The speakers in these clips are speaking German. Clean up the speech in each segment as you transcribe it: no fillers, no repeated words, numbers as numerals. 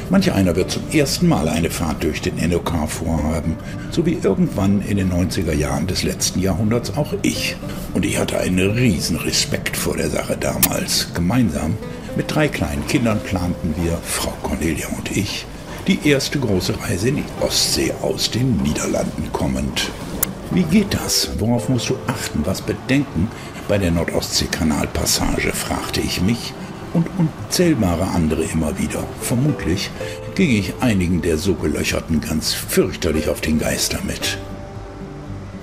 Manch einer wird zum ersten Mal eine Fahrt durch den NOK vorhaben, so wie irgendwann in den 90er Jahren des letzten Jahrhunderts auch ich. Und ich hatte einen riesen Respekt vor der Sache damals. Gemeinsam mit 3 kleinen Kindern planten wir, Frau Cornelia und ich, die erste große Reise in die Ostsee aus den Niederlanden kommend. Wie geht das? Worauf musst du achten? Was bedenken bei der Nordostsee-Kanalpassage, fragte ich mich und unzählbare andere immer wieder. Vermutlich ging ich einigen der so Gelöcherten ganz fürchterlich auf den Geist damit.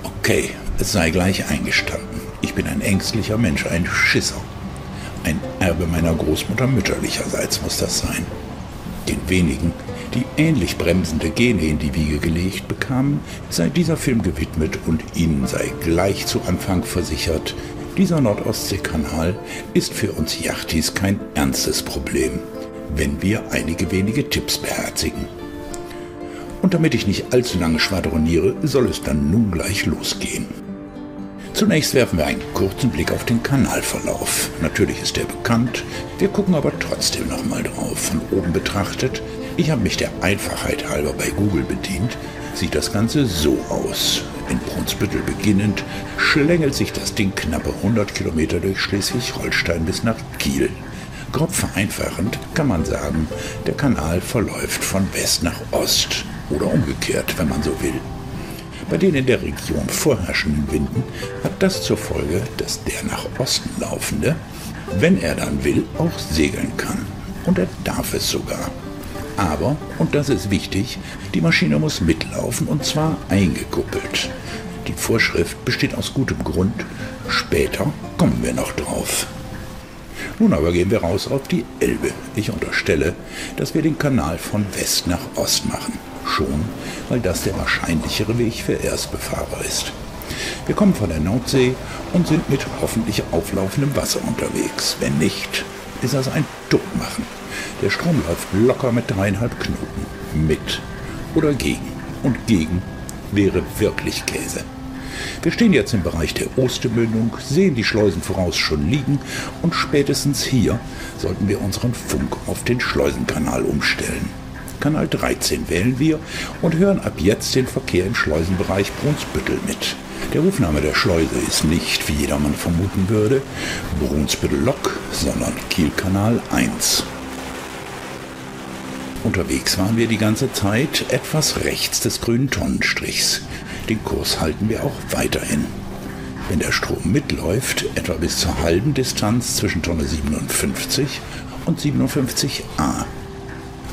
Okay, es sei gleich eingestanden. Ich bin ein ängstlicher Mensch, ein Schisser. Ein Erbe meiner Großmutter mütterlicherseits muss das sein. Den wenigen, die ähnlich bremsende Gene in die Wiege gelegt bekamen, sei dieser Film gewidmet und ihnen sei gleich zu Anfang versichert, dieser Nordostseekanal ist für uns Yachtis kein ernstes Problem, wenn wir einige wenige Tipps beherzigen. Und damit ich nicht allzu lange schwadroniere, soll es dann nun gleich losgehen. Zunächst werfen wir einen kurzen Blick auf den Kanalverlauf. Natürlich ist er bekannt, wir gucken aber trotzdem nochmal drauf. Von oben betrachtet, ich habe mich der Einfachheit halber bei Google bedient, sieht das Ganze so aus. In Brunsbüttel beginnend schlängelt sich das Ding knappe 100 Kilometer durch Schleswig-Holstein bis nach Kiel. Grob vereinfachend kann man sagen, der Kanal verläuft von West nach Ost oder umgekehrt, wenn man so will. Bei den in der Region vorherrschenden Winden hat das zur Folge, dass der nach Osten laufende, wenn er dann will, auch segeln kann. Und er darf es sogar. Aber, und das ist wichtig, die Maschine muss mitlaufen und zwar eingekuppelt. Die Vorschrift besteht aus gutem Grund, später kommen wir noch drauf. Nun aber gehen wir raus auf die Elbe. Ich unterstelle, dass wir den Kanal von West nach Ost machen. Schon, weil das der wahrscheinlichere Weg für Erstbefahrer ist. Wir kommen von der Nordsee und sind mit hoffentlich auflaufendem Wasser unterwegs. Wenn nicht, ist das ein Duckmachen. Der Strom läuft locker mit 3,5 Knoten. Mit oder gegen. Und gegen wäre wirklich Käse. Wir stehen jetzt im Bereich der Ostermündung, sehen die Schleusen voraus schon liegen und spätestens hier sollten wir unseren Funk auf den Schleusenkanal umstellen. Kanal 13 wählen wir und hören ab jetzt den Verkehr im Schleusenbereich Brunsbüttel mit. Der Rufname der Schleuse ist nicht, wie jedermann vermuten würde, Brunsbüttel-Lok, sondern Kielkanal 1. Unterwegs waren wir die ganze Zeit etwas rechts des grünen Tonnenstrichs. Den Kurs halten wir auch weiterhin. Wenn der Strom mitläuft, etwa bis zur halben Distanz zwischen Tonne 57 und 57a.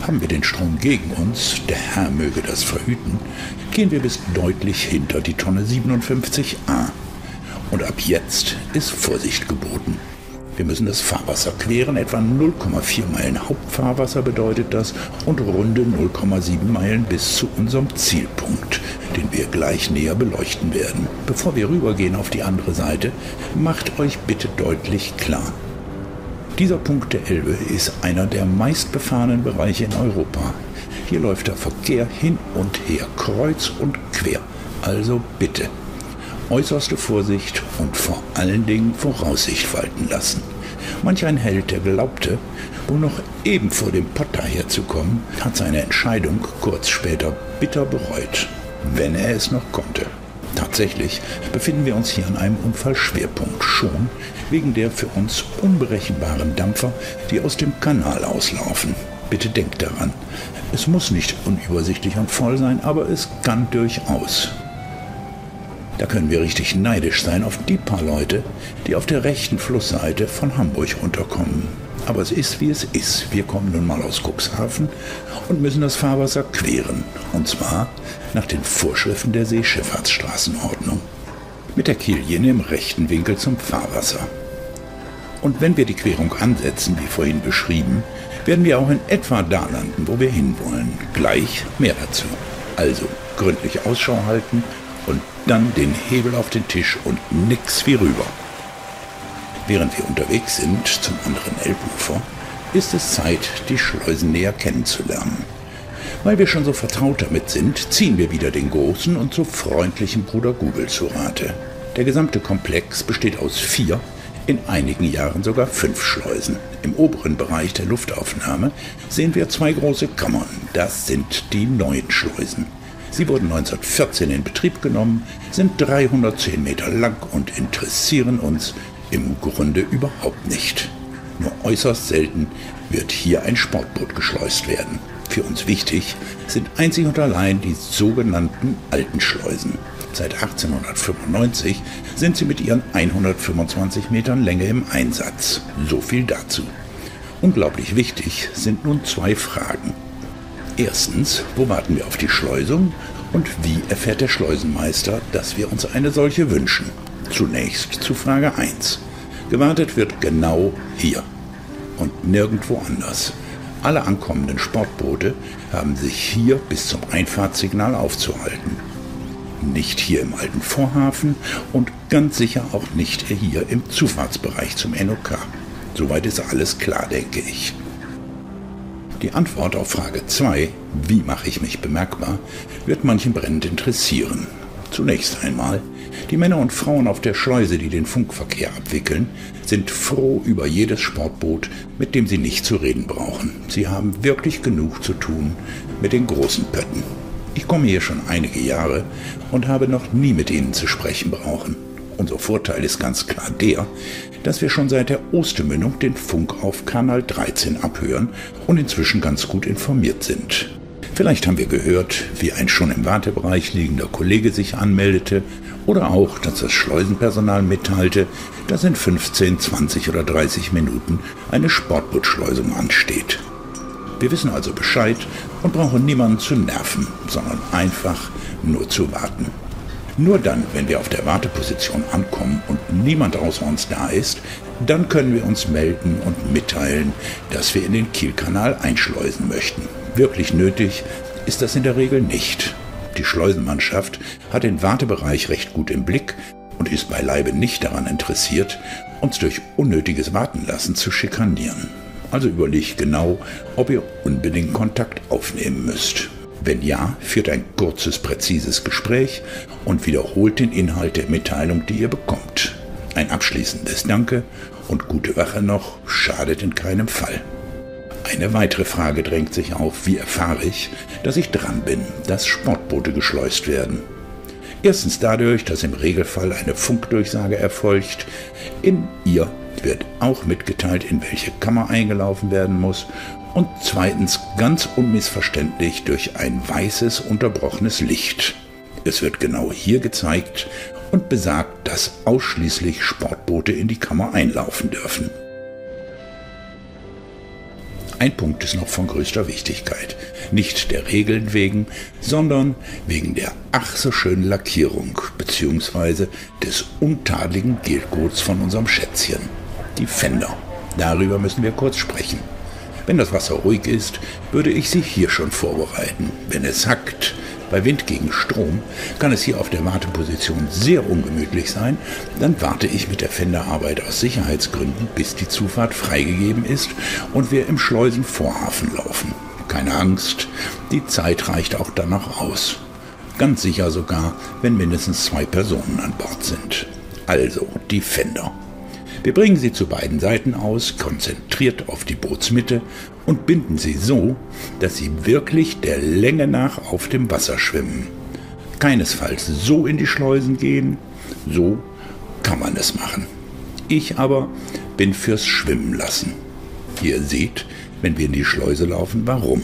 Haben wir den Strom gegen uns, der Herr möge das verhüten, gehen wir bis deutlich hinter die Tonne 57a. Und ab jetzt ist Vorsicht geboten. Wir müssen das Fahrwasser queren, etwa 0,4 Meilen Hauptfahrwasser bedeutet das und runde 0,7 Meilen bis zu unserem Zielpunkt, den wir gleich näher beleuchten werden. Bevor wir rübergehen auf die andere Seite, macht euch bitte deutlich klar: Dieser Punkt der Elbe ist einer der meistbefahrenen Bereiche in Europa. Hier läuft der Verkehr hin und her, kreuz und quer. Also bitte, äußerste Vorsicht und vor allen Dingen Voraussicht walten lassen. Manch ein Held, der glaubte, wohl noch eben vor dem Pott daherzukommen, hat seine Entscheidung kurz später bitter bereut, wenn er es noch konnte. Tatsächlich befinden wir uns hier an einem Unfallschwerpunkt, schon wegen der für uns unberechenbaren Dampfer, die aus dem Kanal auslaufen. Bitte denkt daran, es muss nicht unübersichtlich und voll sein, aber es kann durchaus. Da können wir richtig neidisch sein auf die paar Leute, die auf der rechten Flussseite von Hamburg runterkommen. Aber es ist, wie es ist. Wir kommen nun mal aus Cuxhaven und müssen das Fahrwasser queren. Und zwar nach den Vorschriften der Seeschifffahrtsstraßenordnung. Mit der Kiellinie im rechten Winkel zum Fahrwasser. Und wenn wir die Querung ansetzen, wie vorhin beschrieben, werden wir auch in etwa da landen, wo wir hinwollen. Gleich mehr dazu. Also gründlich Ausschau halten und dann den Hebel auf den Tisch und nix wie rüber. Während wir unterwegs sind zum anderen Elbufer, ist es Zeit, die Schleusen näher kennenzulernen. Weil wir schon so vertraut damit sind, ziehen wir wieder den großen und so freundlichen Bruder Google zu Rate. Der gesamte Komplex besteht aus 4 In einigen Jahren sogar 5 Schleusen. Im oberen Bereich der Luftaufnahme sehen wir 2 große Kammern. Das sind die neuen Schleusen. Sie wurden 1914 in Betrieb genommen, sind 310 Meter lang und interessieren uns im Grunde überhaupt nicht. Nur äußerst selten wird hier ein Sportboot geschleust werden. Für uns wichtig sind einzig und allein die sogenannten alten Schleusen. Seit 1895 sind sie mit ihren 125 Metern Länge im Einsatz. So viel dazu. Unglaublich wichtig sind nun 2 Fragen. Erstens, wo warten wir auf die Schleusung und wie erfährt der Schleusenmeister, dass wir uns eine solche wünschen? Zunächst zu Frage 1. Gewartet wird genau hier und nirgendwo anders. Alle ankommenden Sportboote haben sich hier bis zum Einfahrtssignal aufzuhalten. Nicht hier im alten Vorhafen und ganz sicher auch nicht hier im Zufahrtsbereich zum NOK. Soweit ist alles klar, denke ich. Die Antwort auf Frage 2, wie mache ich mich bemerkbar, wird manchen brennend interessieren. Zunächst einmal, die Männer und Frauen auf der Schleuse, die den Funkverkehr abwickeln, sind froh über jedes Sportboot, mit dem sie nicht zu reden brauchen. Sie haben wirklich genug zu tun mit den großen Pötten. Ich komme hier schon einige Jahre und habe noch nie mit ihnen zu sprechen brauchen. Unser Vorteil ist ganz klar der, dass wir schon seit der Ostermündung den Funk auf Kanal 13 abhören und inzwischen ganz gut informiert sind. Vielleicht haben wir gehört, wie ein schon im Wartebereich liegender Kollege sich anmeldete oder auch, dass das Schleusenpersonal mitteilte, dass in 15, 20 oder 30 Minuten eine Sportbootschleusung ansteht. Wir wissen also Bescheid und brauchen niemanden zu nerven, sondern einfach nur zu warten. Nur dann, wenn wir auf der Warteposition ankommen und niemand außer uns da ist, dann können wir uns melden und mitteilen, dass wir in den Kielkanal einschleusen möchten. Wirklich nötig ist das in der Regel nicht. Die Schleusenmannschaft hat den Wartebereich recht gut im Blick und ist beileibe nicht daran interessiert, uns durch unnötiges Wartenlassen zu schikanieren. Also überlegt genau, ob ihr unbedingt Kontakt aufnehmen müsst. Wenn ja, führt ein kurzes, präzises Gespräch und wiederholt den Inhalt der Mitteilung, die ihr bekommt. Ein abschließendes Danke und gute Wache noch schadet in keinem Fall. Eine weitere Frage drängt sich auf: Wie erfahre ich, dass ich dran bin, dass Sportboote geschleust werden? Erstens dadurch, dass im Regelfall eine Funkdurchsage erfolgt. In ihr wird auch mitgeteilt, in welche Kammer eingelaufen werden muss. Und zweitens ganz unmissverständlich durch ein weißes, unterbrochenes Licht. Es wird genau hier gezeigt und besagt, dass ausschließlich Sportboote in die Kammer einlaufen dürfen. Ein Punkt ist noch von größter Wichtigkeit. Nicht der Regeln wegen, sondern wegen der ach so schönen Lackierung bzw. des untadeligen Gelcodes von unserem Schätzchen. Die Fender. Darüber müssen wir kurz sprechen. Wenn das Wasser ruhig ist, würde ich sie hier schon vorbereiten. Wenn es hackt, bei Wind gegen Strom, kann es hier auf der Warteposition sehr ungemütlich sein. Dann warte ich mit der Fenderarbeit aus Sicherheitsgründen, bis die Zufahrt freigegeben ist und wir im Schleusenvorhafen laufen. Keine Angst, die Zeit reicht auch dann noch aus. Ganz sicher sogar, wenn mindestens 2 Personen an Bord sind. Also die Fender. Wir bringen sie zu beiden Seiten aus, konzentriert auf die Bootsmitte und binden sie so, dass sie wirklich der Länge nach auf dem Wasser schwimmen. Keinesfalls so in die Schleusen gehen, so kann man es machen. Ich aber bin fürs Schwimmen lassen. Ihr seht, wenn wir in die Schleuse laufen, warum.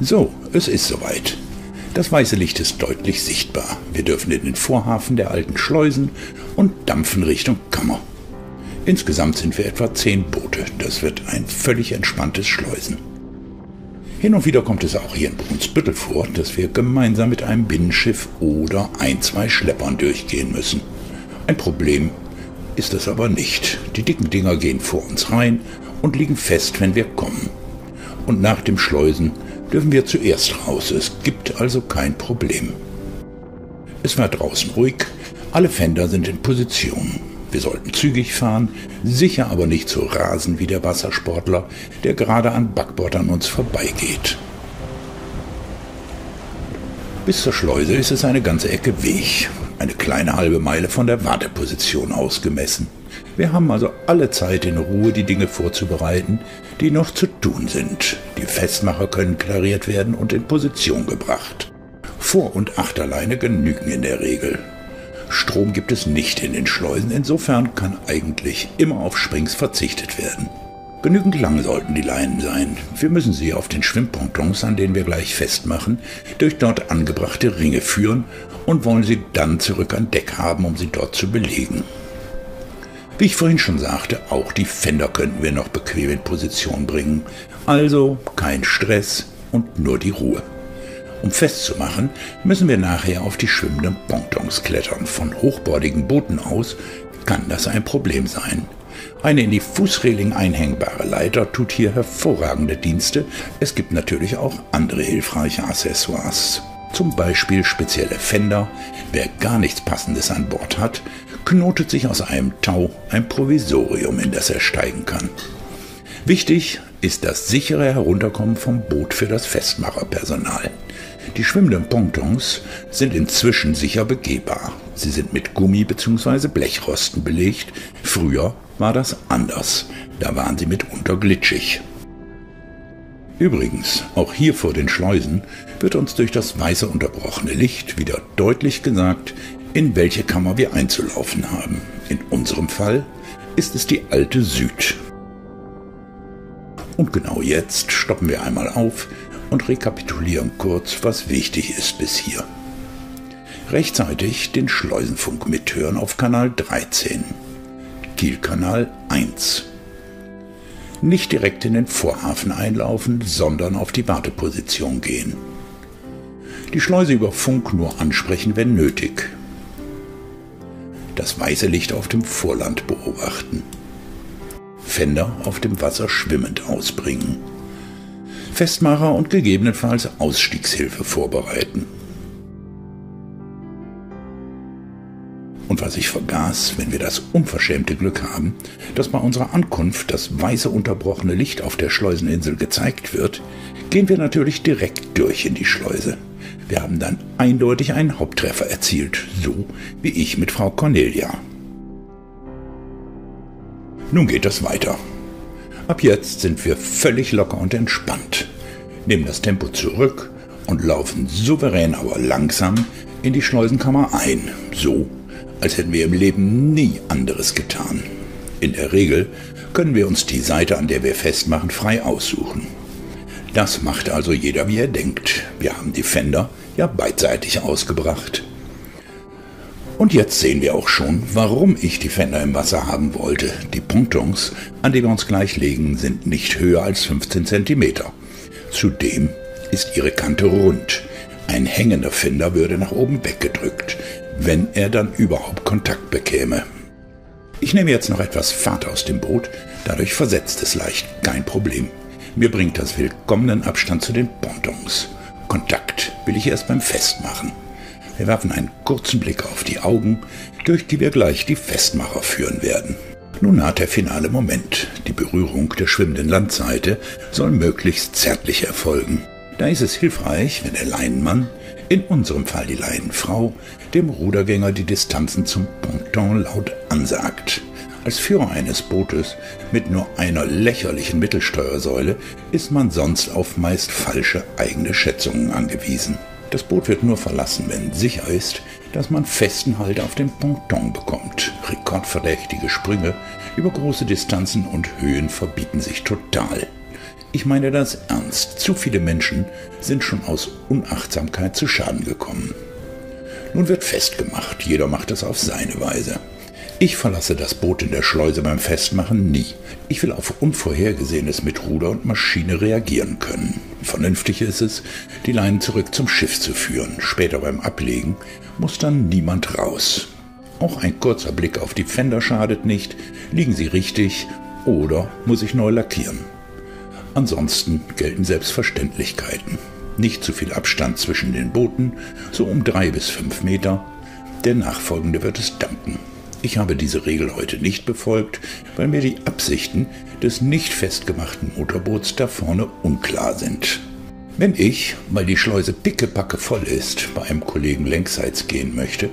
So, es ist soweit. Das weiße Licht ist deutlich sichtbar. Wir dürfen in den Vorhafen der alten Schleusen und dampfen Richtung Kammer. Insgesamt sind wir etwa 10 Boote. Das wird ein völlig entspanntes Schleusen. Hin und wieder kommt es auch hier in Brunsbüttel vor, dass wir gemeinsam mit einem Binnenschiff oder 1, 2 Schleppern durchgehen müssen. Ein Problem ist das aber nicht. Die dicken Dinger gehen vor uns rein und liegen fest, wenn wir kommen. Und nach dem Schleusen dürfen wir zuerst raus. Es gibt also kein Problem. Es war draußen ruhig, alle Fender sind in Position. Wir sollten zügig fahren, sicher aber nicht so rasen wie der Wassersportler, der gerade an Backbord an uns vorbeigeht. Bis zur Schleuse ist es eine ganze Ecke Weg. eine kleine halbe Meile von der Warteposition aus gemessen. Wir haben also alle Zeit in Ruhe, die Dinge vorzubereiten, die noch zu tun sind. Die Festmacher können klariert werden und in Position gebracht. Vor- und Achterleine genügen in der Regel. Strom gibt es nicht in den Schleusen, insofern kann eigentlich immer auf Springs verzichtet werden. Genügend lang sollten die Leinen sein. Wir müssen sie auf den Schwimmpontons, an denen wir gleich festmachen, durch dort angebrachte Ringe führen und wollen sie dann zurück an Deck haben, um sie dort zu belegen. Wie ich vorhin schon sagte, auch die Fender könnten wir noch bequem in Position bringen. Also kein Stress und nur die Ruhe. Um festzumachen, müssen wir nachher auf die schwimmenden Pontons klettern. Von hochbordigen Booten aus kann das ein Problem sein. Eine in die Fußreling einhängbare Leiter tut hier hervorragende Dienste. Es gibt natürlich auch andere hilfreiche Accessoires. Zum Beispiel spezielle Fender. Wer gar nichts Passendes an Bord hat, knotet sich aus einem Tau ein Provisorium, in das er steigen kann. Wichtig ist das sichere Herunterkommen vom Boot für das Festmacherpersonal. Die schwimmenden Pontons sind inzwischen sicher begehbar. Sie sind mit Gummi- bzw. Blechrosten belegt. Früher war das anders. Da waren sie mitunter glitschig. Übrigens, auch hier vor den Schleusen wird uns durch das weiße unterbrochene Licht wieder deutlich gesagt, in welche Kammer wir einzulaufen haben. In unserem Fall ist es die alte Süd. Und genau jetzt stoppen wir einmal auf und rekapitulieren kurz, was wichtig ist bis hier. Rechtzeitig den Schleusenfunk mithören auf Kanal 13, Kielkanal 1. Nicht direkt in den Vorhafen einlaufen, sondern auf die Warteposition gehen. Die Schleuse über Funk nur ansprechen, wenn nötig. Das weiße Licht auf dem Vorland beobachten. Fender auf dem Wasser schwimmend ausbringen. Festmacher und gegebenenfalls Ausstiegshilfe vorbereiten. Und was ich vergaß, wenn wir das unverschämte Glück haben, dass bei unserer Ankunft das weiße unterbrochene Licht auf der Schleuseninsel gezeigt wird, gehen wir natürlich direkt durch in die Schleuse. Wir haben dann eindeutig einen Haupttreffer erzielt, so wie ich mit Frau Cornelia. Nun geht es weiter. Ab jetzt sind wir völlig locker und entspannt, nehmen das Tempo zurück und laufen souverän, aber langsam in die Schleusenkammer ein, so als hätten wir im Leben nie anderes getan. In der Regel können wir uns die Seite, an der wir festmachen, frei aussuchen. Das macht also jeder, wie er denkt. Wir haben die Fender ja beidseitig ausgebracht. Und jetzt sehen wir auch schon, warum ich die Fender im Wasser haben wollte. Die Pontons, an die wir uns gleich legen, sind nicht höher als 15 cm. Zudem ist ihre Kante rund. Ein hängender Fender würde nach oben weggedrückt, wenn er dann überhaupt Kontakt bekäme. Ich nehme jetzt noch etwas Fahrt aus dem Boot, dadurch versetzt es leicht, kein Problem. Mir bringt das willkommenen Abstand zu den Pontons. Kontakt will ich erst beim Festmachen. Wir werfen einen kurzen Blick auf die Augen, durch die wir gleich die Festmacher führen werden. Nun naht der finale Moment. Die Berührung der schwimmenden Landseite soll möglichst zärtlich erfolgen. Da ist es hilfreich, wenn der Leinenmann, in unserem Fall die Leinenfrau, dem Rudergänger die Distanzen zum Ponton laut ansagt. Als Führer eines Bootes mit nur einer lächerlichen Mittelsteuersäule ist man sonst auf meist falsche eigene Schätzungen angewiesen. Das Boot wird nur verlassen, wenn sicher ist, dass man festen Halt auf dem Ponton bekommt. Rekordverdächtige Sprünge über große Distanzen und Höhen verbieten sich total. Ich meine das ernst. Zu viele Menschen sind schon aus Unachtsamkeit zu Schaden gekommen. Nun wird festgemacht. Jeder macht es auf seine Weise. Ich verlasse das Boot in der Schleuse beim Festmachen nie. Ich will auf Unvorhergesehenes mit Ruder und Maschine reagieren können. Vernünftig ist es, die Leinen zurück zum Schiff zu führen. Später beim Ablegen muss dann niemand raus. Auch ein kurzer Blick auf die Fender schadet nicht. Liegen sie richtig oder muss ich neu lackieren? Ansonsten gelten Selbstverständlichkeiten. Nicht zu viel Abstand zwischen den Booten, so um 3 bis 5 Meter. Der Nachfolgende wird es danken. Ich habe diese Regel heute nicht befolgt, weil mir die Absichten des nicht festgemachten Motorboots da vorne unklar sind. Wenn ich, weil die Schleuse pickepacke voll ist, bei einem Kollegen längsseits gehen möchte,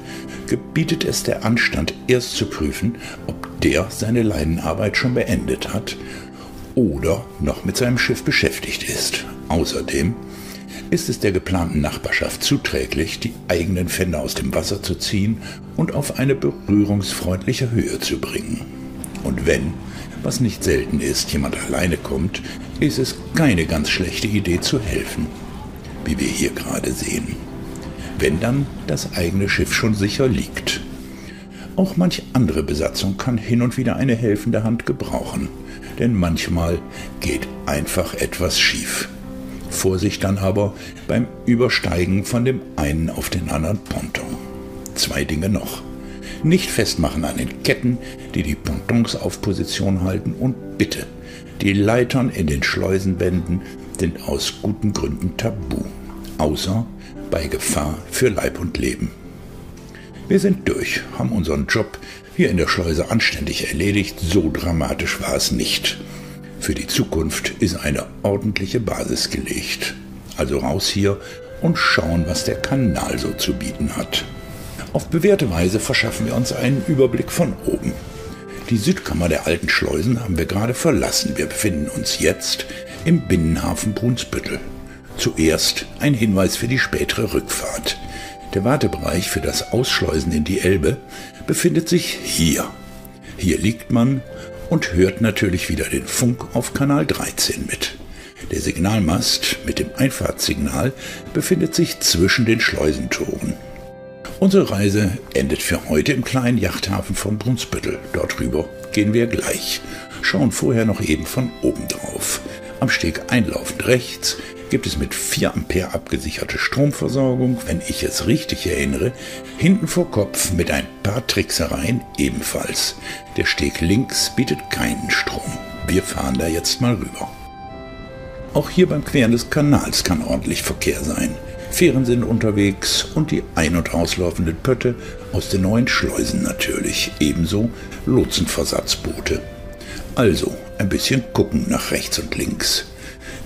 gebietet es der Anstand, erst zu prüfen, ob der seine Leinenarbeit schon beendet hat oder noch mit seinem Schiff beschäftigt ist. Außerdem ist es der geplanten Nachbarschaft zuträglich, die eigenen Fender aus dem Wasser zu ziehen und auf eine berührungsfreundliche Höhe zu bringen. Und wenn, was nicht selten ist, jemand alleine kommt, ist es keine ganz schlechte Idee zu helfen, wie wir hier gerade sehen. Wenn dann das eigene Schiff schon sicher liegt. Auch manch andere Besatzung kann hin und wieder eine helfende Hand gebrauchen, denn manchmal geht einfach etwas schief. Vorsicht dann aber beim Übersteigen von dem einen auf den anderen Ponton. 2 Dinge noch. Nicht festmachen an den Ketten, die die Pontons auf Position halten, und bitte, die Leitern in den Schleusenwänden sind aus guten Gründen tabu, außer bei Gefahr für Leib und Leben. Wir sind durch, haben unseren Job hier in der Schleuse anständig erledigt, so dramatisch war es nicht. Für die Zukunft ist eine ordentliche Basis gelegt. Also raus hier und schauen, was der Kanal so zu bieten hat. Auf bewährte Weise verschaffen wir uns einen Überblick von oben. Die Südkammer der alten Schleusen haben wir gerade verlassen. Wir befinden uns jetzt im Binnenhafen Brunsbüttel. Zuerst ein Hinweis für die spätere Rückfahrt. Der Wartebereich für das Ausschleusen in die Elbe befindet sich hier. Hier liegt man und hört natürlich wieder den Funk auf Kanal 13 mit. Der Signalmast mit dem Einfahrtssignal befindet sich zwischen den Schleusentoren. Unsere Reise endet für heute im kleinen Yachthafen von Brunsbüttel. Dort rüber gehen wir gleich. Schauen vorher noch eben von oben drauf. Am Steg einlaufend rechts gibt es mit 4 Ampere abgesicherte Stromversorgung, wenn ich es richtig erinnere, hinten vor Kopf mit ein paar Tricksereien ebenfalls. Der Steg links bietet keinen Strom. Wir fahren da jetzt mal rüber. Auch hier beim Queren des Kanals kann ordentlich Verkehr sein. Fähren sind unterwegs und die ein- und auslaufenden Pötte aus den neuen Schleusen natürlich, ebenso Lotsenversatzboote. Also ein bisschen gucken nach rechts und links.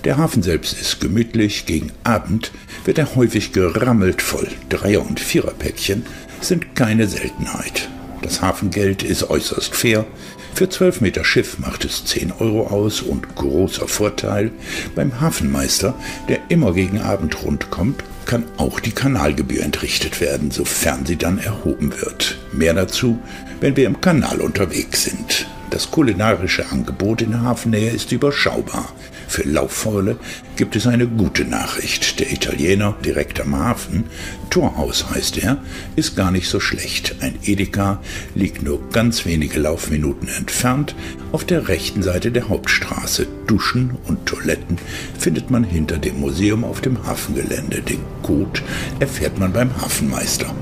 Der Hafen selbst ist gemütlich, gegen Abend wird er häufig gerammelt voll. 3er- und 4er-Päckchen sind keine Seltenheit. Das Hafengeld ist äußerst fair. Für 12 Meter Schiff macht es 10 € aus und großer Vorteil, beim Hafenmeister, der immer gegen Abend rundkommt, kann auch die Kanalgebühr entrichtet werden, sofern sie dann erhoben wird. Mehr dazu, wenn wir im Kanal unterwegs sind. Das kulinarische Angebot in der Hafennähe ist überschaubar. Für Lauffaule gibt es eine gute Nachricht. Der Italiener direkt am Hafen, Torhaus heißt er, ist gar nicht so schlecht. Ein Edeka liegt nur ganz wenige Laufminuten entfernt auf der rechten Seite der Hauptstraße. Duschen und Toiletten findet man hinter dem Museum auf dem Hafengelände. Den Code erfährt man beim Hafenmeister.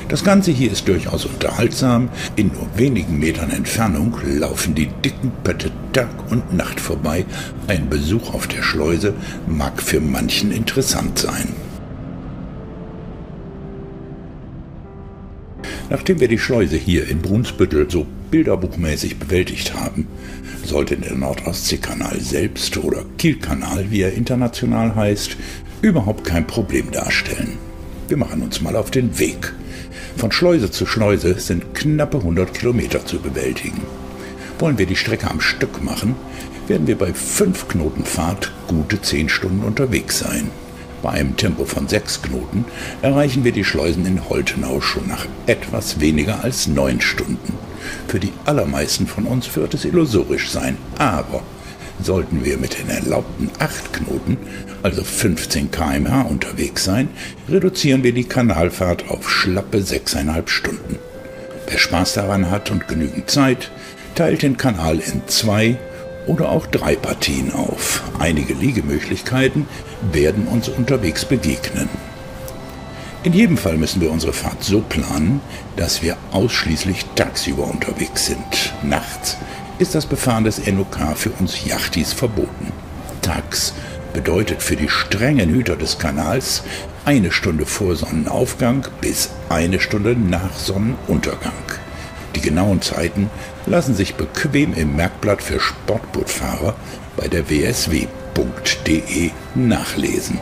Das Ganze hier ist durchaus unterhaltsam. In nur wenigen Metern Entfernung laufen die dicken Pötte Tag und Nacht vorbei. Ein Besuch auf der Schleuse mag für manchen interessant sein. Nachdem wir die Schleuse hier in Brunsbüttel so bilderbuchmäßig bewältigt haben, sollte der Nord-Ostsee-Kanal selbst oder Kielkanal, wie er international heißt, überhaupt kein Problem darstellen. Wir machen uns mal auf den Weg. Von Schleuse zu Schleuse sind knappe 100 Kilometer zu bewältigen. Wollen wir die Strecke am Stück machen, werden wir bei 5 Knoten Fahrt gute 10 Stunden unterwegs sein. Bei einem Tempo von 6 Knoten erreichen wir die Schleusen in Holtenau schon nach etwas weniger als 9 Stunden. Für die allermeisten von uns wird es illusorisch sein, aber sollten wir mit den erlaubten 8 Knoten, also 15 km/h unterwegs sein, reduzieren wir die Kanalfahrt auf schlappe 6,5 Stunden. Wer Spaß daran hat und genügend Zeit, teilt den Kanal in 2 oder auch 3 Partien auf. Einige Liegemöglichkeiten werden uns unterwegs begegnen. In jedem Fall müssen wir unsere Fahrt so planen, dass wir ausschließlich tagsüber unterwegs sind. Nachts ist das Befahren des NOK für uns Yachtis verboten. Tags bedeutet für die strengen Hüter des Kanals 1 Stunde vor Sonnenaufgang bis 1 Stunde nach Sonnenuntergang. Die genauen Zeiten lassen sich bequem im Merkblatt für Sportbootfahrer bei der WSW brunsbüttel.de nachlesen.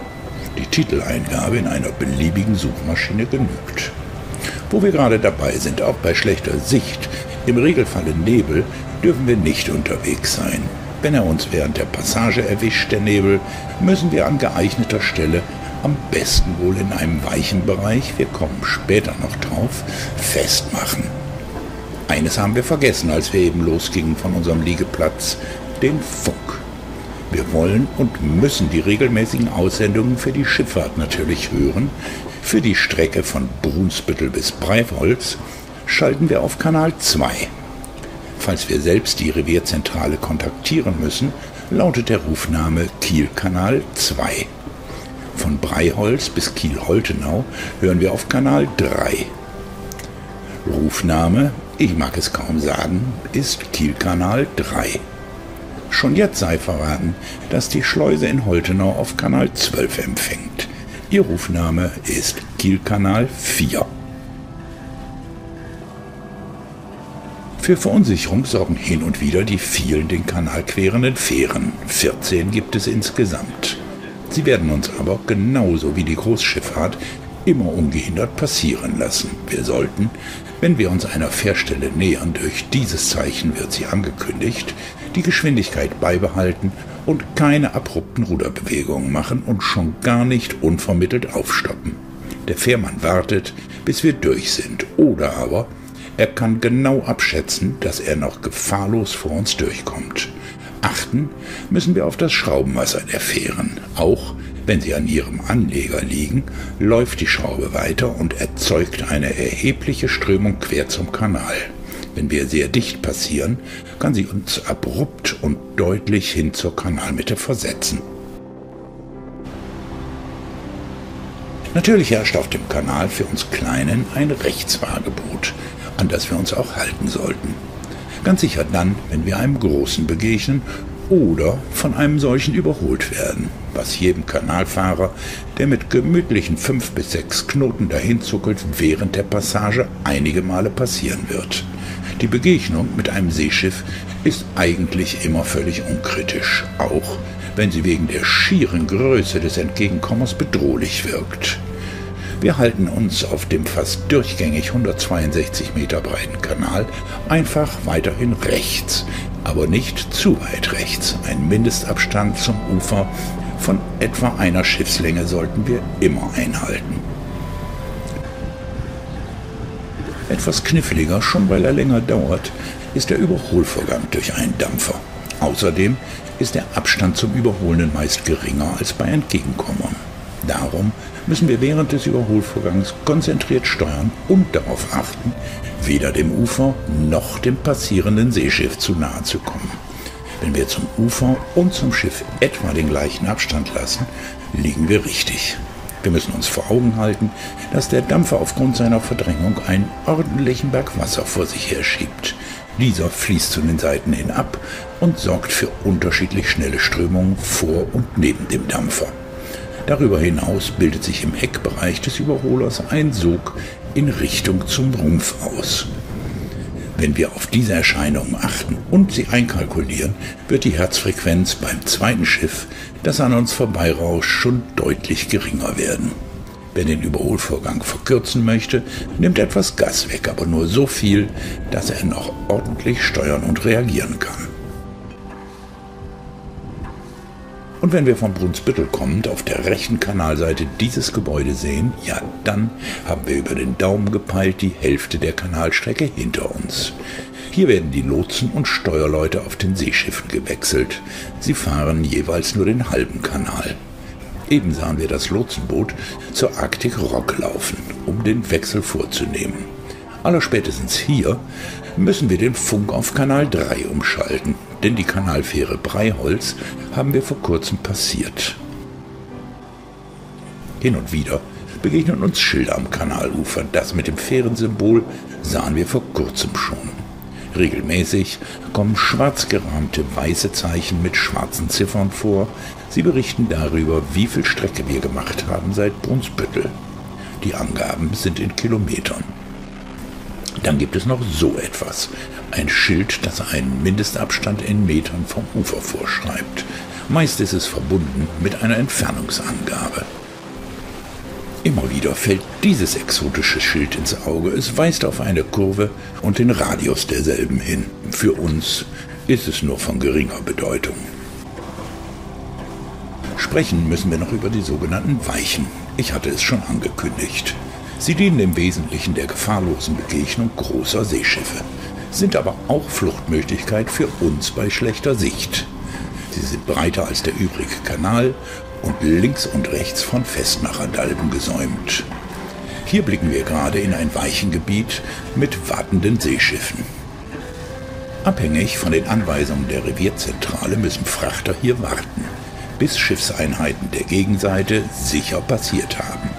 Die Titeleingabe in einer beliebigen Suchmaschine genügt. Wo wir gerade dabei sind, auch bei schlechter Sicht, im Regelfalle Nebel, dürfen wir nicht unterwegs sein. Wenn er uns während der Passage erwischt, der Nebel, müssen wir an geeigneter Stelle, am besten wohl in einem weichen Bereich, wir kommen später noch drauf, festmachen. Eines haben wir vergessen, als wir eben losgingen von unserem Liegeplatz, den Funk. Wir wollen und müssen die regelmäßigen Aussendungen für die Schifffahrt natürlich hören. Für die Strecke von Brunsbüttel bis Breitholz schalten wir auf Kanal 2. Falls wir selbst die Revierzentrale kontaktieren müssen, lautet der Rufname Kielkanal 2. Von Breiholz bis Kiel-Holtenau hören wir auf Kanal 3. Rufname, ich mag es kaum sagen, ist Kielkanal 3. Schon jetzt sei verraten, dass die Schleuse in Holtenau auf Kanal 12 empfängt. Ihr Rufname ist Kielkanal 4. Für Verunsicherung sorgen hin und wieder die vielen den Kanal querenden Fähren. 14 gibt es insgesamt. Sie werden uns aber, genauso wie die Großschifffahrt, immer ungehindert passieren lassen. Wir sollten, wenn wir uns einer Fährstelle nähern, durch dieses Zeichen wird sie angekündigt, die Geschwindigkeit beibehalten und keine abrupten Ruderbewegungen machen und schon gar nicht unvermittelt aufstoppen. Der Fährmann wartet, bis wir durch sind, oder aber er kann genau abschätzen, dass er noch gefahrlos vor uns durchkommt. Achten müssen wir auf das Schraubenwasser der Fähren. Auch wenn sie an ihrem Anleger liegen, läuft die Schraube weiter und erzeugt eine erhebliche Strömung quer zum Kanal. Wenn wir sehr dicht passieren, kann sie uns abrupt und deutlich hin zur Kanalmitte versetzen. Natürlich herrscht auf dem Kanal für uns Kleinen ein Rechtsfahrgebot, an das wir uns auch halten sollten. Ganz sicher dann, wenn wir einem Großen begegnen oder von einem solchen überholt werden, was jedem Kanalfahrer, der mit gemütlichen 5 bis 6 Knoten dahinzuckelt, während der Passage einige Male passieren wird. Die Begegnung mit einem Seeschiff ist eigentlich immer völlig unkritisch, auch wenn sie wegen der schieren Größe des Entgegenkommens bedrohlich wirkt. Wir halten uns auf dem fast durchgängig 162 Meter breiten Kanal einfach weiterhin rechts, aber nicht zu weit rechts. Ein Mindestabstand zum Ufer von etwa einer Schiffslänge sollten wir immer einhalten. Etwas kniffliger, schon weil er länger dauert, ist der Überholvorgang durch einen Dampfer. Außerdem ist der Abstand zum Überholenden meist geringer als bei Entgegenkommern. Darum müssen wir während des Überholvorgangs konzentriert steuern und darauf achten, weder dem Ufer noch dem passierenden Seeschiff zu nahe zu kommen. Wenn wir zum Ufer und zum Schiff etwa den gleichen Abstand lassen, liegen wir richtig. Wir müssen uns vor Augen halten, dass der Dampfer aufgrund seiner Verdrängung einen ordentlichen Berg Wasser vor sich herschiebt. Dieser fließt zu den Seiten hin ab und sorgt für unterschiedlich schnelle Strömungen vor und neben dem Dampfer. Darüber hinaus bildet sich im Heckbereich des Überholers ein Sog in Richtung zum Rumpf aus. Wenn wir auf diese Erscheinungen achten und sie einkalkulieren, wird die Herzfrequenz beim zweiten Schiff, das an uns vorbeirauscht, schon deutlich geringer werden. Wer den Überholvorgang verkürzen möchte, nimmt etwas Gas weg, aber nur so viel, dass er noch ordentlich steuern und reagieren kann. Und wenn wir von Brunsbüttel kommend auf der rechten Kanalseite dieses Gebäude sehen, ja, dann haben wir über den Daumen gepeilt die Hälfte der Kanalstrecke hinter uns. Hier werden die Lotsen und Steuerleute auf den Seeschiffen gewechselt. Sie fahren jeweils nur den halben Kanal. Eben sahen wir das Lotsenboot zur Arctic Rock laufen, um den Wechsel vorzunehmen. Allerspätestens hier müssen wir den Funk auf Kanal 3 umschalten, denn die Kanalfähre Breiholz haben wir vor kurzem passiert. Hin und wieder begegnen uns Schilder am Kanalufer. Das mit dem Fährensymbol sahen wir vor kurzem schon. Regelmäßig kommen schwarz gerahmte weiße Zeichen mit schwarzen Ziffern vor. Sie berichten darüber, wie viel Strecke wir gemacht haben seit Brunsbüttel. Die Angaben sind in Kilometern. Dann gibt es noch so etwas. Ein Schild, das einen Mindestabstand in Metern vom Ufer vorschreibt. Meist ist es verbunden mit einer Entfernungsangabe. Immer wieder fällt dieses exotische Schild ins Auge. Es weist auf eine Kurve und den Radius derselben hin. Für uns ist es nur von geringer Bedeutung. Sprechen müssen wir noch über die sogenannten Weichen. Ich hatte es schon angekündigt. Sie dienen im Wesentlichen der gefahrlosen Begegnung großer Seeschiffe, sind aber auch Fluchtmöglichkeit für uns bei schlechter Sicht. Sie sind breiter als der übrige Kanal und links und rechts von Festmacherdalben gesäumt. Hier blicken wir gerade in ein Weichengebiet mit wartenden Seeschiffen. Abhängig von den Anweisungen der Revierzentrale müssen Frachter hier warten, bis Schiffseinheiten der Gegenseite sicher passiert haben.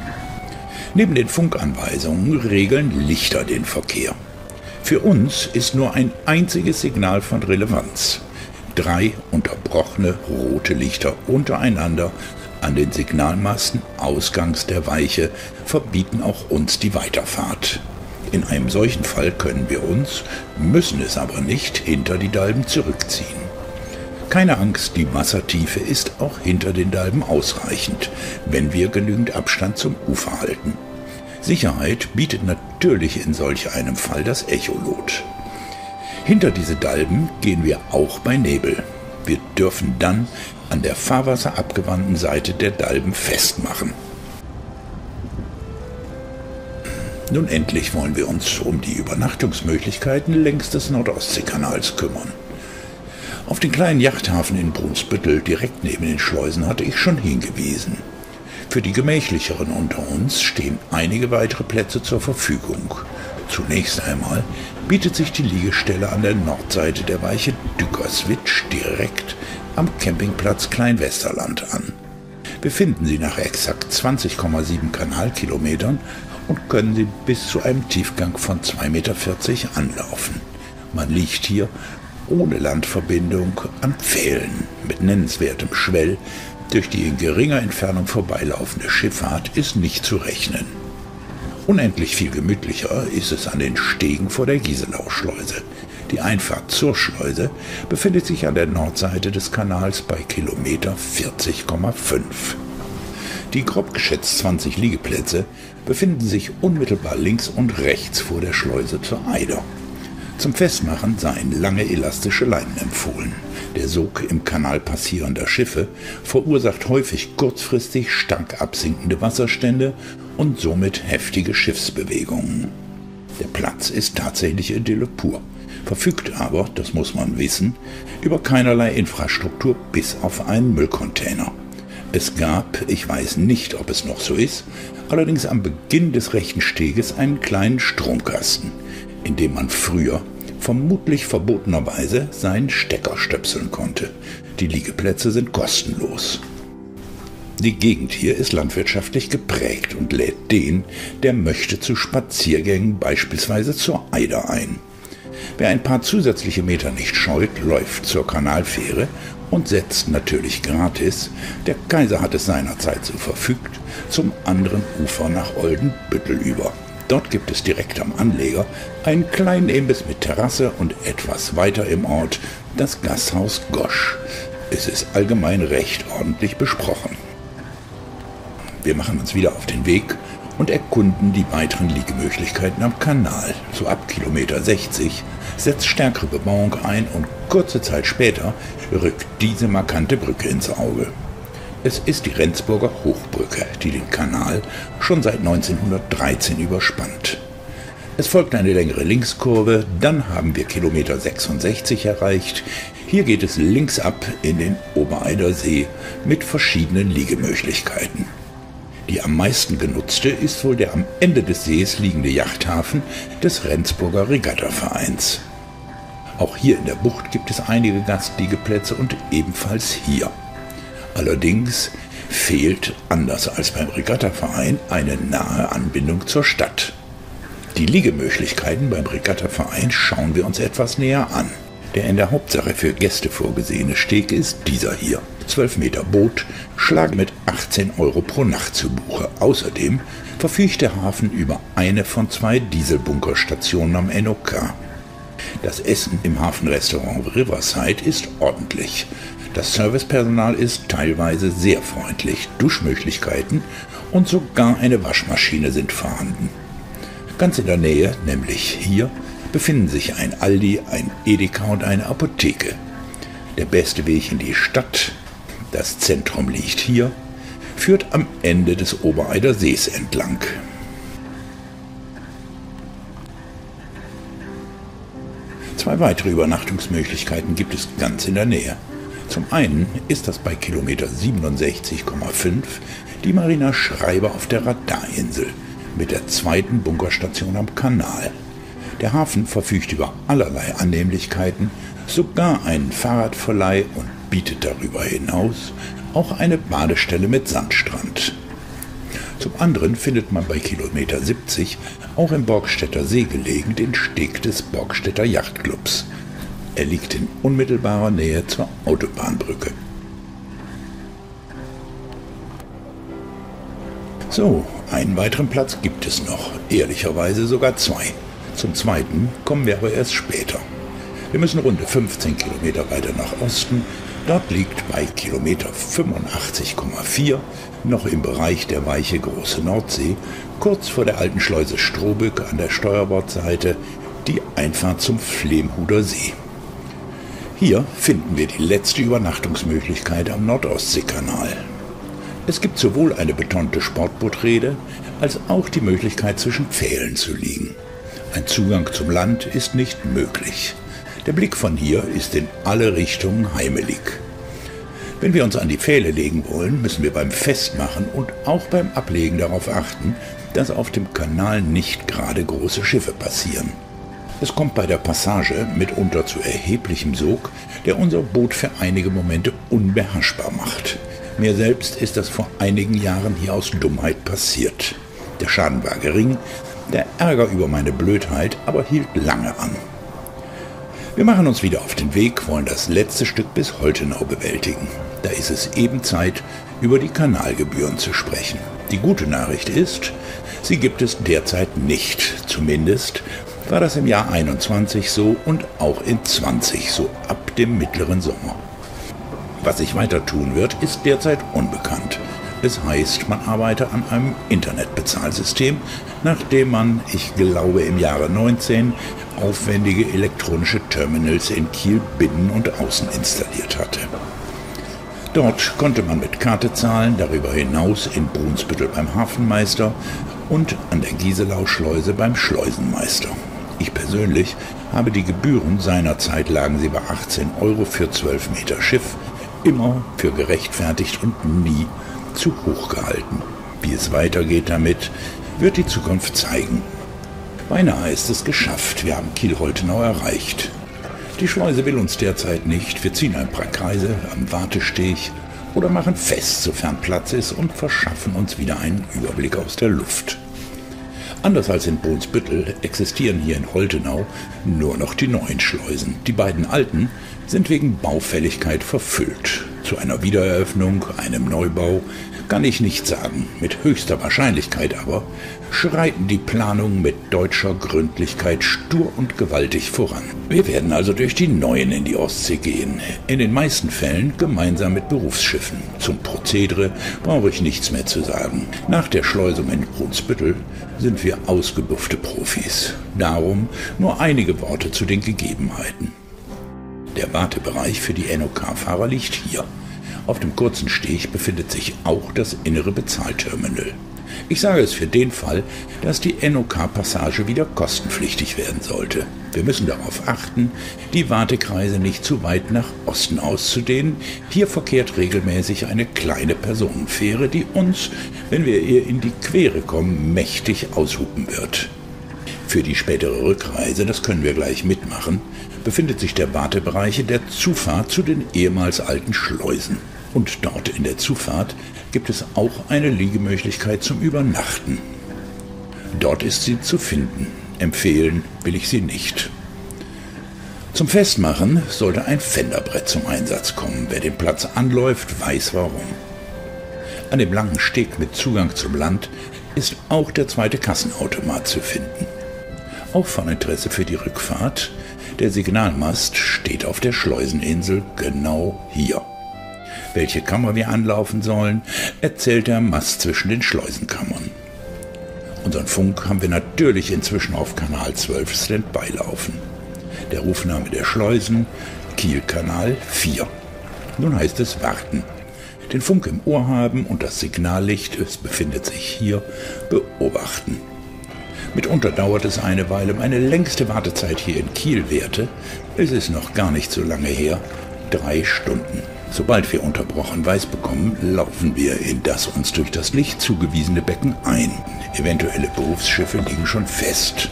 Neben den Funkanweisungen regeln Lichter den Verkehr. Für uns ist nur ein einziges Signal von Relevanz. 3 unterbrochene rote Lichter untereinander an den Signalmasten ausgangs der Weiche verbieten auch uns die Weiterfahrt. In einem solchen Fall können wir uns, müssen es aber nicht, hinter die Dalben zurückziehen. Keine Angst, die Wassertiefe ist auch hinter den Dalben ausreichend, wenn wir genügend Abstand zum Ufer halten. Sicherheit bietet natürlich in solch einem Fall das Echolot. Hinter diese Dalben gehen wir auch bei Nebel. Wir dürfen dann an der fahrwasserabgewandten Seite der Dalben festmachen. Nun endlich wollen wir uns um die Übernachtungsmöglichkeiten längs des Nordostseekanals kümmern. Auf den kleinen Yachthafen in Brunsbüttel direkt neben den Schleusen hatte ich schon hingewiesen. Für die Gemächlicheren unter uns stehen einige weitere Plätze zur Verfügung. Zunächst einmal bietet sich die Liegestelle an der Nordseite der Weiche Dückerswitsch direkt am Campingplatz Kleinwesterland an. Wir finden sie nach exakt 20,7 Kanalkilometern und können sie bis zu einem Tiefgang von 2,40 Meter anlaufen. Man liegt hier ohne Landverbindung an Pfählen mit nennenswertem Schwell. Durch die in geringer Entfernung vorbeilaufende Schifffahrt ist nicht zu rechnen. Unendlich viel gemütlicher ist es an den Stegen vor der Gieselau-Schleuse. Die Einfahrt zur Schleuse befindet sich an der Nordseite des Kanals bei Kilometer 40,5. Die grob geschätzt 20 Liegeplätze befinden sich unmittelbar links und rechts vor der Schleuse zur Eider. Zum Festmachen seien lange elastische Leinen empfohlen. Der Sog im Kanal passierender Schiffe verursacht häufig kurzfristig stark absinkende Wasserstände und somit heftige Schiffsbewegungen. Der Platz ist tatsächlich Idylle pur, verfügt aber, das muss man wissen, über keinerlei Infrastruktur bis auf einen Müllcontainer. Es gab, ich weiß nicht, ob es noch so ist, allerdings am Beginn des rechten Steges einen kleinen Stromkasten, in dem man früher vermutlich verbotenerweise seinen Stecker stöpseln konnte. Die Liegeplätze sind kostenlos. Die Gegend hier ist landwirtschaftlich geprägt und lädt den, der möchte, zu Spaziergängen beispielsweise zur Eider ein. Wer ein paar zusätzliche Meter nicht scheut, läuft zur Kanalfähre und setzt natürlich gratis, der Kaiser hat es seinerzeit so verfügt, zum anderen Ufer nach Oldenbüttel über. Dort gibt es direkt am Anleger einen kleinen Imbiss mit Terrasse und etwas weiter im Ort das Gasthaus Gosch. Es ist allgemein recht ordentlich besprochen. Wir machen uns wieder auf den Weg und erkunden die weiteren Liegemöglichkeiten am Kanal. So ab Kilometer 60 setzt stärkere Bebauung ein und kurze Zeit später rückt diese markante Brücke ins Auge. Es ist die Rendsburger Hochbrücke, die den Kanal schon seit 1913 überspannt. Es folgt eine längere Linkskurve, dann haben wir Kilometer 66 erreicht. Hier geht es links ab in den Obereider See mit verschiedenen Liegemöglichkeiten. Die am meisten genutzte ist wohl der am Ende des Sees liegende Yachthafen des Rendsburger Regattavereins. Auch hier in der Bucht gibt es einige Gastliegeplätze und ebenfalls hier. Allerdings fehlt, anders als beim Regattaverein, eine nahe Anbindung zur Stadt. Die Liegemöglichkeiten beim Regattaverein schauen wir uns etwas näher an. Der in der Hauptsache für Gäste vorgesehene Steg ist dieser hier. 12 Meter Boot schlagen mit 18 € pro Nacht zu Buche. Außerdem verfügt der Hafen über eine von 2 Dieselbunkerstationen am NOK. Das Essen im Hafenrestaurant Riverside ist ordentlich. Das Servicepersonal ist teilweise sehr freundlich, Duschmöglichkeiten und sogar eine Waschmaschine sind vorhanden. Ganz in der Nähe, nämlich hier, befinden sich ein Aldi, ein Edeka und eine Apotheke. Der beste Weg in die Stadt, das Zentrum liegt hier, führt am Ende des Obereider Sees entlang. Zwei weitere Übernachtungsmöglichkeiten gibt es ganz in der Nähe. Zum einen ist das bei Kilometer 67,5 die Marina Schreiber auf der Radarinsel mit der zweiten Bunkerstation am Kanal. Der Hafen verfügt über allerlei Annehmlichkeiten, sogar einen Fahrradverleih und bietet darüber hinaus auch eine Badestelle mit Sandstrand. Zum anderen findet man bei Kilometer 70 auch im Borgstädter See gelegen den Steg des Borgstädter Yachtclubs. Er liegt in unmittelbarer Nähe zur Autobahnbrücke. So, einen weiteren Platz gibt es noch, ehrlicherweise sogar zwei. Zum zweiten kommen wir aber erst später. Wir müssen rund 15 Kilometer weiter nach Osten. Dort liegt bei Kilometer 85,4 noch im Bereich der Weiche Große Nordsee, kurz vor der alten Schleuse Strohbück an der Steuerbordseite, die Einfahrt zum Flemhuder See. Hier finden wir die letzte Übernachtungsmöglichkeit am Nordostseekanal. Es gibt sowohl eine betonte Sportbootrede als auch die Möglichkeit, zwischen Pfählen zu liegen. Ein Zugang zum Land ist nicht möglich. Der Blick von hier ist in alle Richtungen heimelig. Wenn wir uns an die Pfähle legen wollen, müssen wir beim Festmachen und auch beim Ablegen darauf achten, dass auf dem Kanal nicht gerade große Schiffe passieren. Es kommt bei der Passage mitunter zu erheblichem Sog, der unser Boot für einige Momente unbeherrschbar macht. Mir selbst ist das vor einigen Jahren hier aus Dummheit passiert. Der Schaden war gering, der Ärger über meine Blödheit aber hielt lange an. Wir machen uns wieder auf den Weg, wollen das letzte Stück bis Holtenau bewältigen. Da ist es eben Zeit, über die Kanalgebühren zu sprechen. Die gute Nachricht ist, sie gibt es derzeit nicht. Zumindest war das im Jahr 21 so und auch in 20 so ab dem mittleren Sommer. Was sich weiter tun wird, ist derzeit unbekannt. Es heißt, man arbeite an einem Internetbezahlsystem, nachdem man, ich glaube im Jahre 19, aufwendige elektronische Terminals in Kiel binnen und außen installiert hatte. Dort konnte man mit Karte zahlen, darüber hinaus in Brunsbüttel beim Hafenmeister und an der Gieselau-Schleuse beim Schleusenmeister. Ich persönlich habe die Gebühren, seinerzeit lagen sie bei 18 € für 12 Meter Schiff, immer für gerechtfertigt und nie zu hoch gehalten. Wie es weitergeht damit, wird die Zukunft zeigen. Beinahe ist es geschafft, wir haben Kiel-Holtenau erreicht. Die Schleuse will uns derzeit nicht, wir ziehen ein paar Kreise am Wartesteg oder machen fest, sofern Platz ist, und verschaffen uns wieder einen Überblick aus der Luft. Anders als in Brunsbüttel existieren hier in Holtenau nur noch die neuen Schleusen. Die beiden alten sind wegen Baufälligkeit verfüllt. Zu einer Wiedereröffnung, einem Neubau, kann ich nicht sagen. Mit höchster Wahrscheinlichkeit aber schreiten die Planungen mit deutscher Gründlichkeit stur und gewaltig voran. Wir werden also durch die neuen in die Ostsee gehen. In den meisten Fällen gemeinsam mit Berufsschiffen. Zum Prozedere brauche ich nichts mehr zu sagen. Nach der Schleusung in Brunsbüttel sind wir ausgebuffte Profis. Darum nur einige Worte zu den Gegebenheiten. Der Wartebereich für die NOK-Fahrer liegt hier. Auf dem kurzen Steg befindet sich auch das innere Bezahlterminal. Ich sage es für den Fall, dass die NOK-Passage wieder kostenpflichtig werden sollte. Wir müssen darauf achten, die Wartekreise nicht zu weit nach Osten auszudehnen. Hier verkehrt regelmäßig eine kleine Personenfähre, die uns, wenn wir ihr in die Quere kommen, mächtig aushupen wird. Für die spätere Rückreise, das können wir gleich mitmachen, befindet sich der Wartebereich in der Zufahrt zu den ehemals alten Schleusen. Und dort in der Zufahrt gibt es auch eine Liegemöglichkeit zum Übernachten. Dort ist sie zu finden. Empfehlen will ich sie nicht. Zum Festmachen sollte ein Fenderbrett zum Einsatz kommen. Wer den Platz anläuft, weiß warum. An dem langen Steg mit Zugang zum Land ist auch der zweite Kassenautomat zu finden. Auch von Interesse für die Rückfahrt: der Signalmast steht auf der Schleuseninsel genau hier. Welche Kammer wir anlaufen sollen, erzählt der Mast zwischen den Schleusenkammern. Unseren Funk haben wir natürlich inzwischen auf Kanal 12 Standby laufen. Der Rufname der Schleusen, Kielkanal 4. Nun heißt es warten. Den Funk im Ohr haben und das Signallicht, es befindet sich hier, beobachten. Mitunter dauert es eine Weile. Meine längste Wartezeit hier in Kiel währte, es ist noch gar nicht so lange her, 3 Stunden. Sobald wir unterbrochen Weiß bekommen, laufen wir in das uns durch das Licht zugewiesene Becken ein. Eventuelle Berufsschiffe liegen schon fest.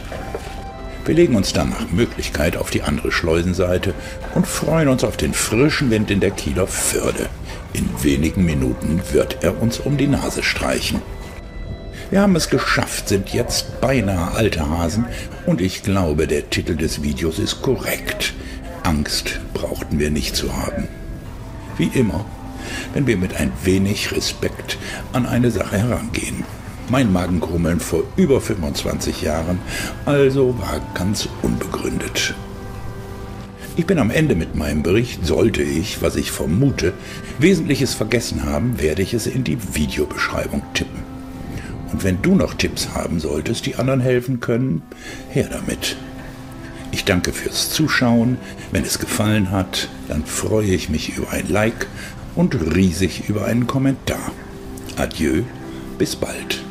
Wir legen uns dann nach Möglichkeit auf die andere Schleusenseite und freuen uns auf den frischen Wind in der Kieler Förde. In wenigen Minuten wird er uns um die Nase streichen. Wir haben es geschafft, sind jetzt beinahe alte Hasen und ich glaube, der Titel des Videos ist korrekt. Angst brauchten wir nicht zu haben. Wie immer, wenn wir mit ein wenig Respekt an eine Sache herangehen. Mein Magenkrummeln vor über 25 Jahren also war ganz unbegründet. Ich bin am Ende mit meinem Bericht. Sollte ich, was ich vermute, Wesentliches vergessen haben, werde ich es in die Videobeschreibung tippen. Und wenn du noch Tipps haben solltest, die anderen helfen können, her damit. Ich danke fürs Zuschauen. Wenn es gefallen hat, dann freue ich mich über ein Like und riesig über einen Kommentar. Adieu, bis bald.